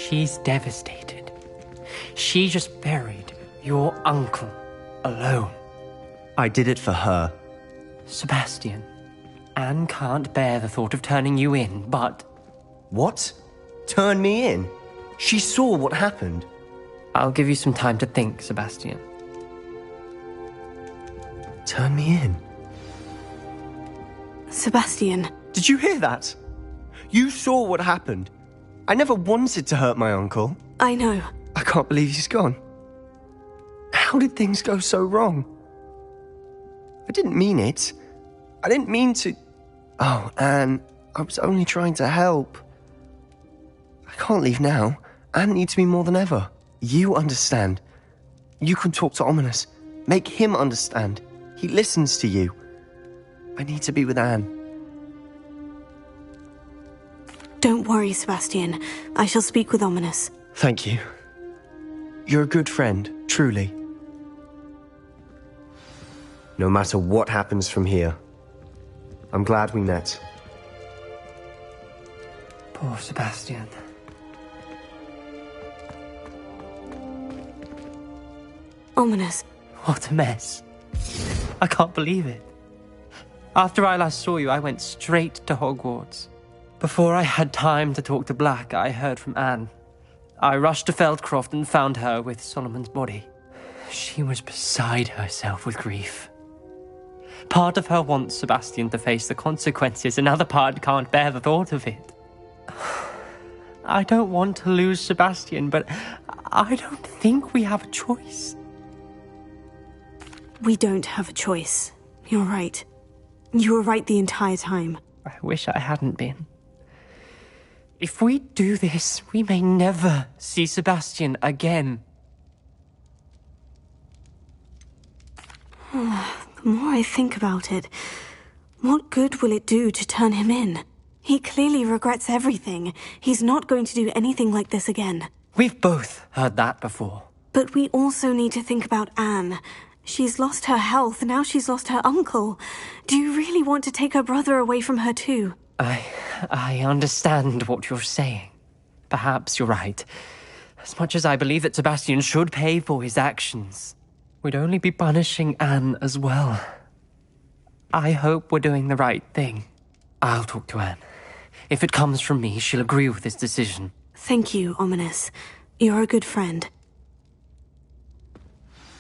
She's devastated. She just buried your uncle alone. I did it for her. Sebastian, Anne can't bear the thought of turning you in, but... What? Turn me in? She saw what happened. I'll give you some time to think, Sebastian. Turn me in? Sebastian. Did you hear that? You saw what happened. I never wanted to hurt my uncle. I know. I can't believe he's gone. How did things go so wrong? I didn't mean it. I didn't mean to... Oh, Anne, I was only trying to help. I can't leave now. Anne needs me more than ever. You understand. You can talk to Ominous. Make him understand. He listens to you. I need to be with Anne. Don't worry, Sebastian. I shall speak with Ominous. Thank you. You're a good friend, truly. No matter what happens from here, I'm glad we met. Poor Sebastian. Ominous. What a mess. I can't believe it. After I last saw you, I went straight to Hogwarts. Before I had time to talk to Black, I heard from Anne. I rushed to Feldcroft and found her with Solomon's body. She was beside herself with grief. Part of her wants Sebastian to face the consequences, another part can't bear the thought of it. I don't want to lose Sebastian, but I don't think we have a choice. We don't have a choice. You're right. You were right the entire time. I wish I hadn't been. If we do this, we may never see Sebastian again. The more I think about it, what good will it do to turn him in? He clearly regrets everything. He's not going to do anything like this again. We've both heard that before. But we also need to think about Anne. She's lost her health, now she's lost her uncle. Do you really want to take her brother away from her too? I understand what you're saying. Perhaps you're right. As much as I believe that Sebastian should pay for his actions, we'd only be punishing Anne as well. I hope we're doing the right thing. I'll talk to Anne. If it comes from me, she'll agree with this decision. Thank you, Ominous. You're a good friend.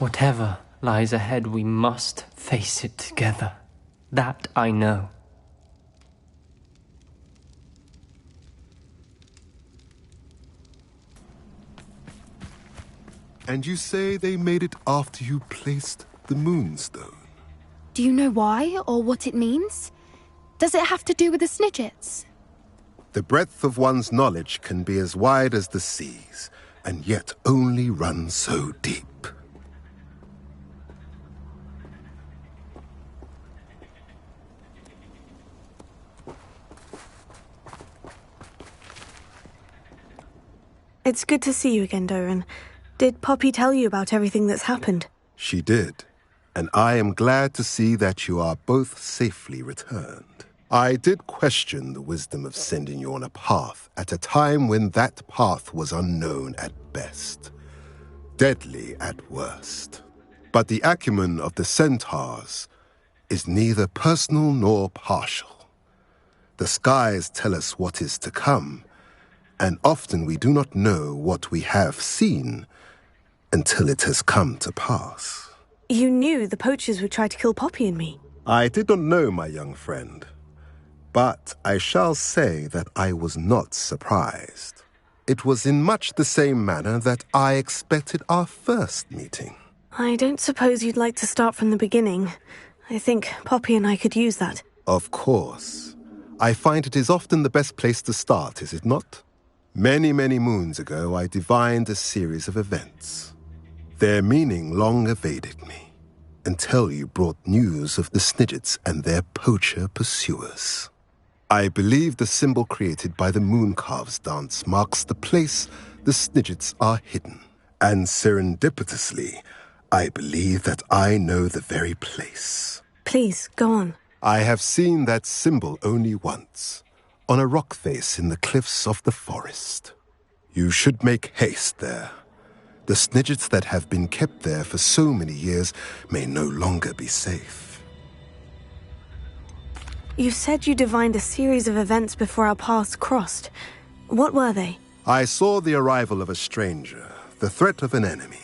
Whatever lies ahead, we must face it together. That I know. And you say they made it after you placed the moonstone? Do you know why or what it means? Does it have to do with the Snidgets? The breadth of one's knowledge can be as wide as the seas, and yet only run so deep. It's good to see you again, Doran. Did Poppy tell you about everything that's happened? She did, and I am glad to see that you are both safely returned. I did question the wisdom of sending you on a path at a time when that path was unknown at best, deadly at worst. But the acumen of the centaurs is neither personal nor partial. The skies tell us what is to come, and often we do not know what we have seen until it has come to pass. You knew the poachers would try to kill Poppy and me. I did not know, my young friend, but I shall say that I was not surprised. It was in much the same manner that I expected our first meeting. I don't suppose you'd like to start from the beginning. I think Poppy and I could use that. Of course. I find it is often the best place to start, is it not? Many, many moons ago, I divined a series of events. Their meaning long evaded me, until you brought news of the Snidgets and their poacher pursuers. I believe the symbol created by the Mooncalves dance marks the place the Snidgets are hidden. And serendipitously, I believe that I know the very place. Please, go on. I have seen that symbol only once, on a rock face in the cliffs of the forest. You should make haste there. The snidgets that have been kept there for so many years may no longer be safe. You said you divined a series of events before our paths crossed. What were they? I saw the arrival of a stranger, the threat of an enemy,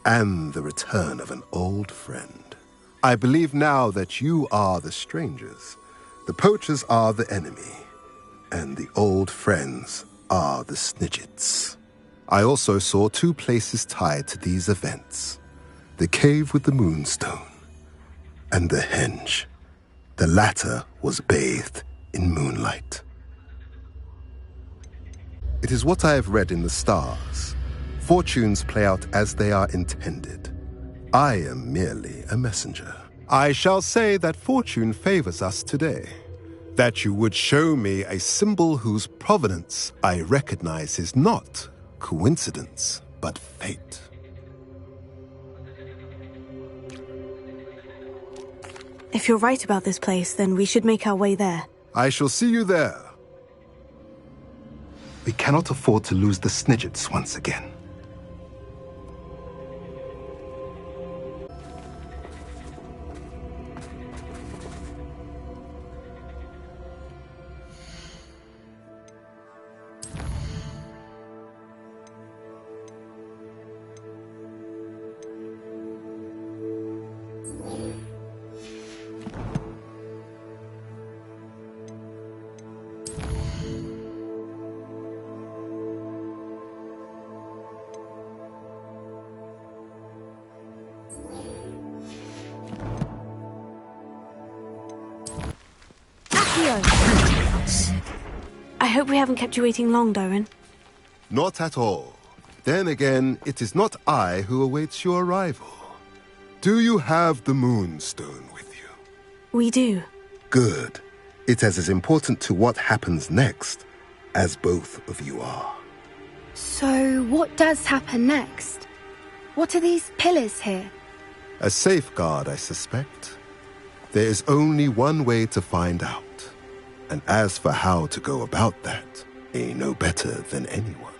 and the return of an old friend. I believe now that you are the strangers, the poachers are the enemy, and the old friends are the snidgets. I also saw two places tied to these events: the cave with the moonstone and the henge. The latter was bathed in moonlight. It is what I have read in the stars. Fortunes play out as they are intended. I am merely a messenger. I shall say that fortune favors us today. That you would show me a symbol whose provenance I recognize is not coincidence, but fate. If you're right about this place, then we should make our way there. I shall see you there. We cannot afford to lose the snidgets once again. I hope we haven't kept you waiting long, Darren. Not at all. Then again, it is not I who awaits your arrival. Do you have the moonstone with you? We do. Good. It is as important to what happens next as both of you are. So, what does happen next? What are these pillars here? A safeguard, I suspect. There is only one way to find out. And as for how to go about that, I know better than anyone.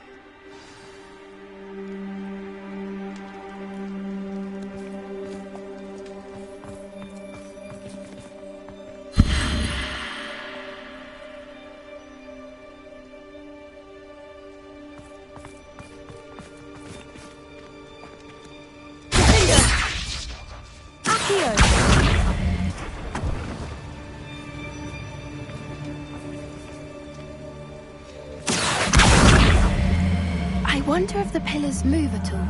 I wonder if the pillars move at all.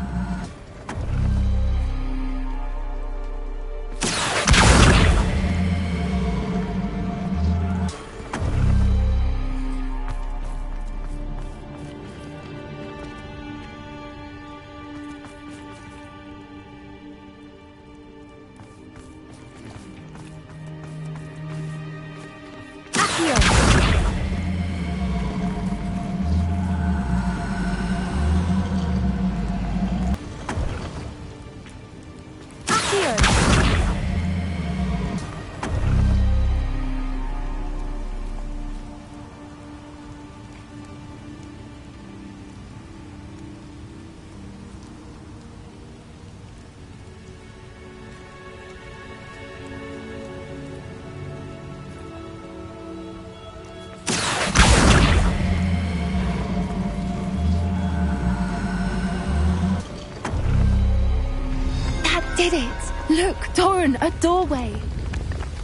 Did it! Look, Doran, a doorway!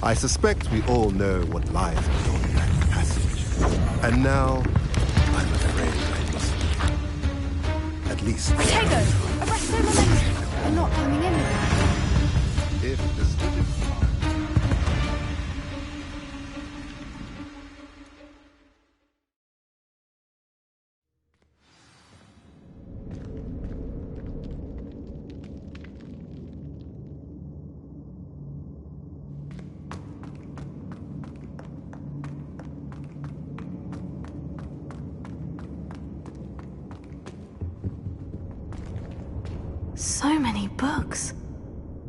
I suspect we all know what lies beyond that passage. And now, I'm afraid I must. At least... Protego! Arrest their momentum! They're not coming in with us. If the snidgets So many books.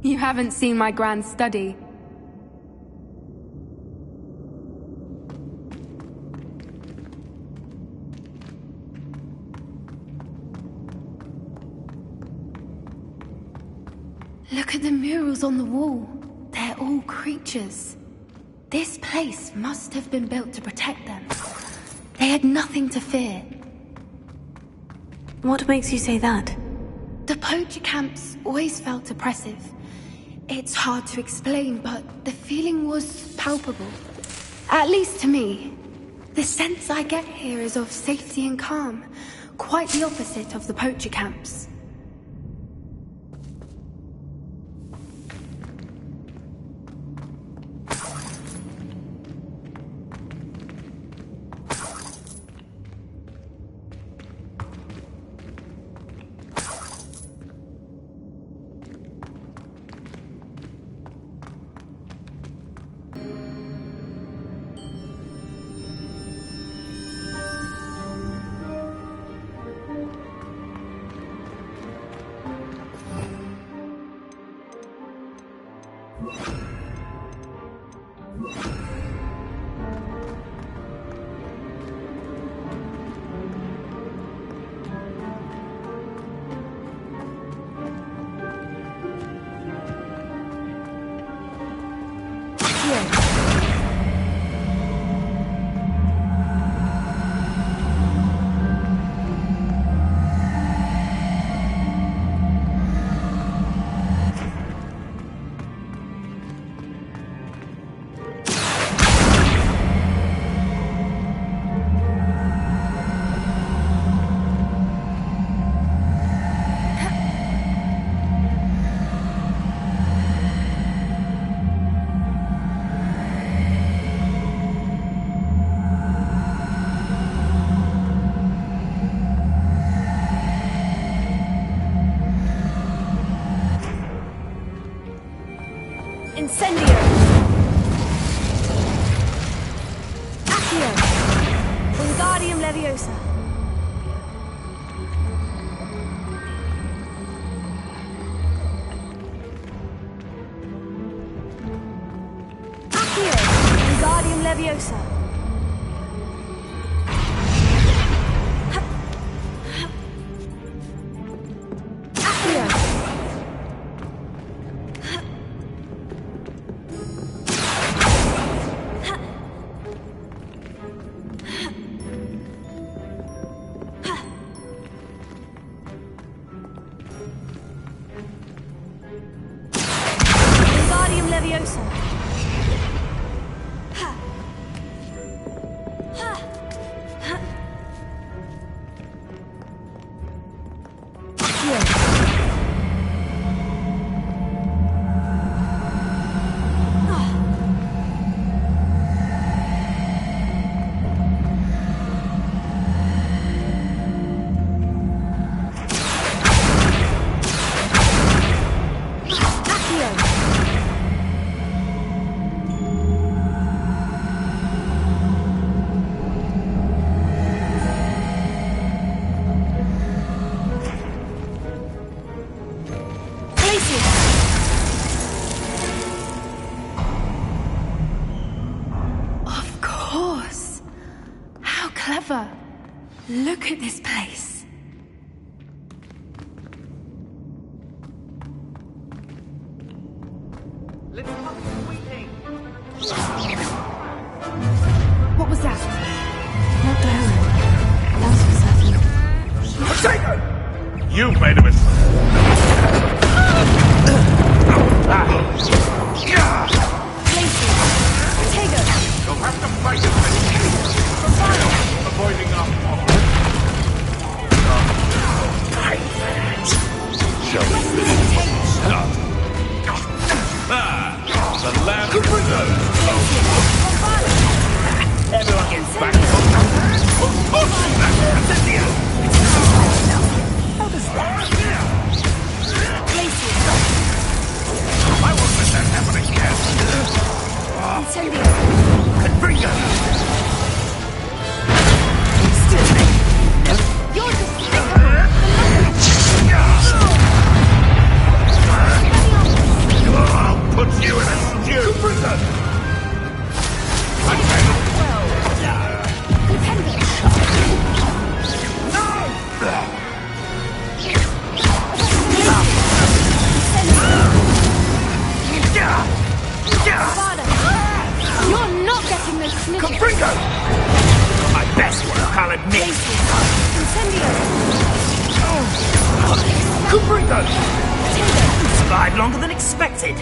You haven't seen my grand study. Look at the murals on the wall. They're all creatures. This place must have been built to protect them. They had nothing to fear. What makes you say that? The poacher camps always felt oppressive. It's hard to explain, but the feeling was palpable. At least to me. The sense I get here is of safety and calm. Quite the opposite of the poacher camps. Incendio! Accio! Wingardium Leviosa! Accio! Wingardium Leviosa! Look at this place. What was that? Not Darren. That's for certain. Potato! You made a mistake. Lacey! Potato! You'll have to fight it. Avoiding our fault. Shall we finish? The land preserves. Everyone gets back. How does that? Lacey! I won't let that happen again. Incendio! And bring her. You're despicable! Confringo! Survived longer than expected.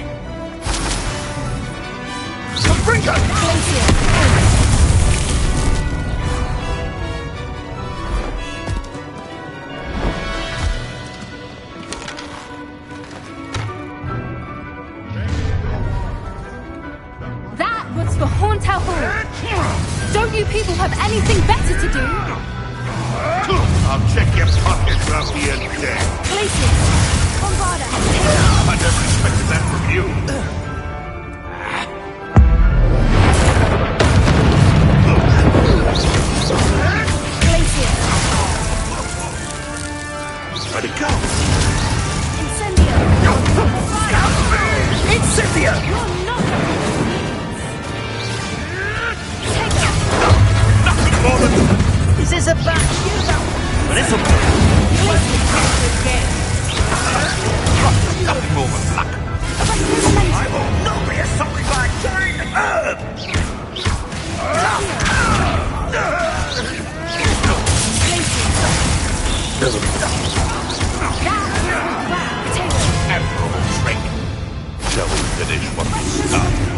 Confringo! That was for Hauntel Hall. Don't you people have anything better to do? I'll check your pockets after you're dead. Glacier, Bombarda, I never expected that from you. Glacier, Where'd it go? Incendio. Incendio! You're not Nothing more than... Is this a batch? But it's a... Nothing more than luck. I will not be assaulted by a giant herb! Admirable trick. Shall we finish what we started?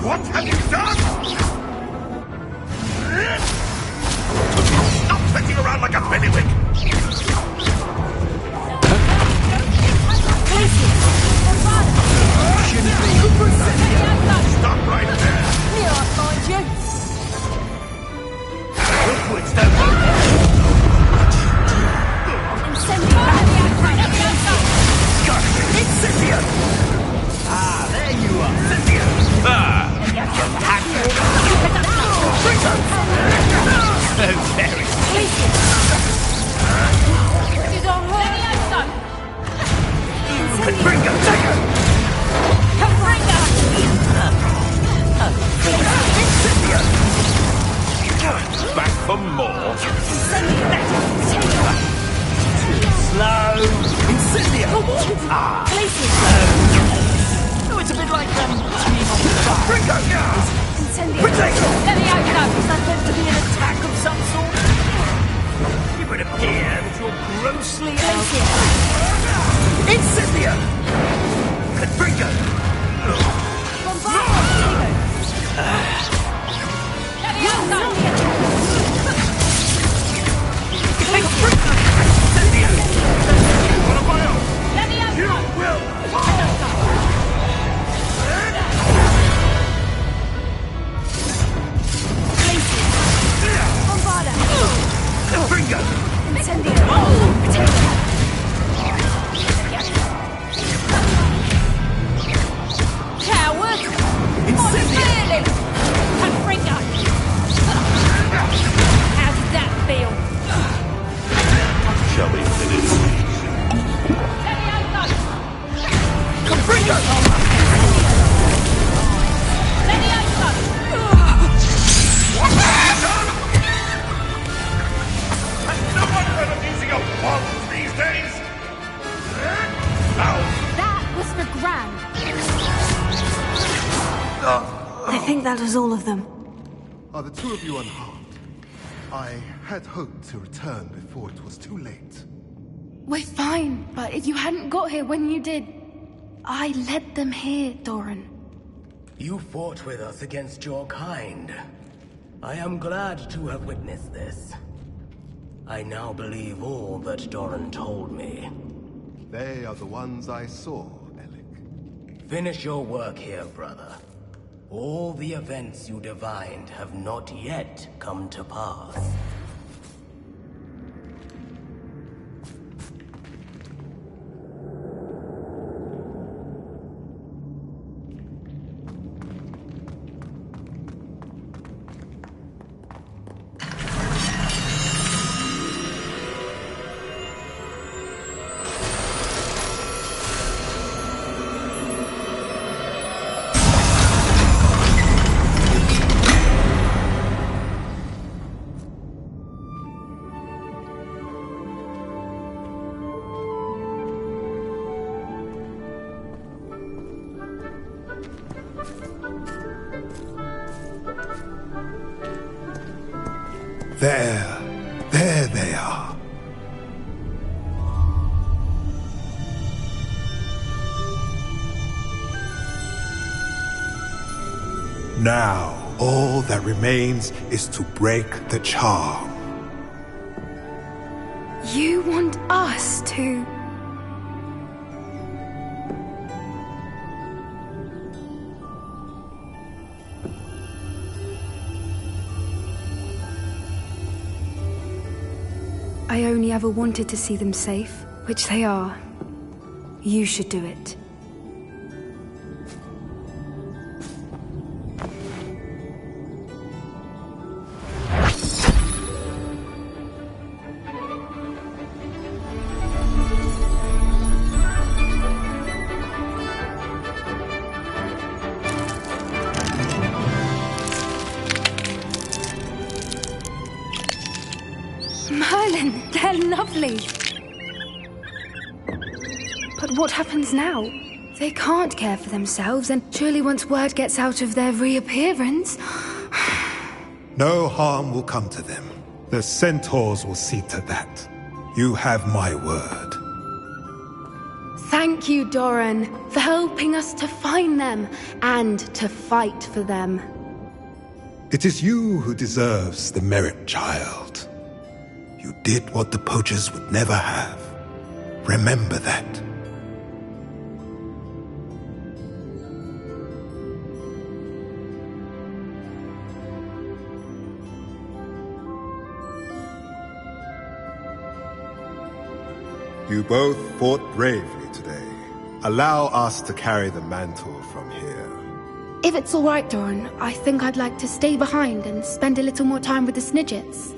What have you done? Stop fetching around like a bellywig! Stop right there! Here, I'll find you. Liquids don't work. Incendio. Incendio! Ah, there you are, Incendio! Very. She's on her. Confringo, take her! Incendio! Back for more. Slow! Incendio! Ah! Oh, it's a bit like, Confringo! Potato! Let me out, though. Is that meant to be an attack of some sort? It would appear that you're grossly out. Incendio! Confringo! Let me out, though. Incendio! Let me out, though. Bombarda. Confringo! Incendio. Coward. Incendio! Confringo. How did that feel? Shall we finish? Let me out, though. Confringo! Let me out, though. Has no one heard of using a wand these days? Now, That was for Gran. I think that was all of them. Are the two of you unharmed? I had hoped to return before it was too late. We're fine, but if you hadn't got here when you did, I led them here, Doran. You fought with us against your kind. I am glad to have witnessed this. I now believe all that Doran told me. They are the ones I saw, Alec. Finish your work here, brother. All the events you divined have not yet come to pass. There they are. Now, all that remains is to break the charm. You want us to... I only ever wanted to see them safe, which they are. You should do it. Merlin, they're lovely. But what happens now? They can't care for themselves, and surely once word gets out of their reappearance... No harm will come to them. The centaurs will see to that. You have my word. Thank you, Doran, for helping us to find them and to fight for them. It is you who deserves the merit, child. You did what the poachers would never have. Remember that. You both fought bravely today. Allow us to carry the mantle from here. If it's all right, Doran, I think I'd like to stay behind and spend a little more time with the Snidgets.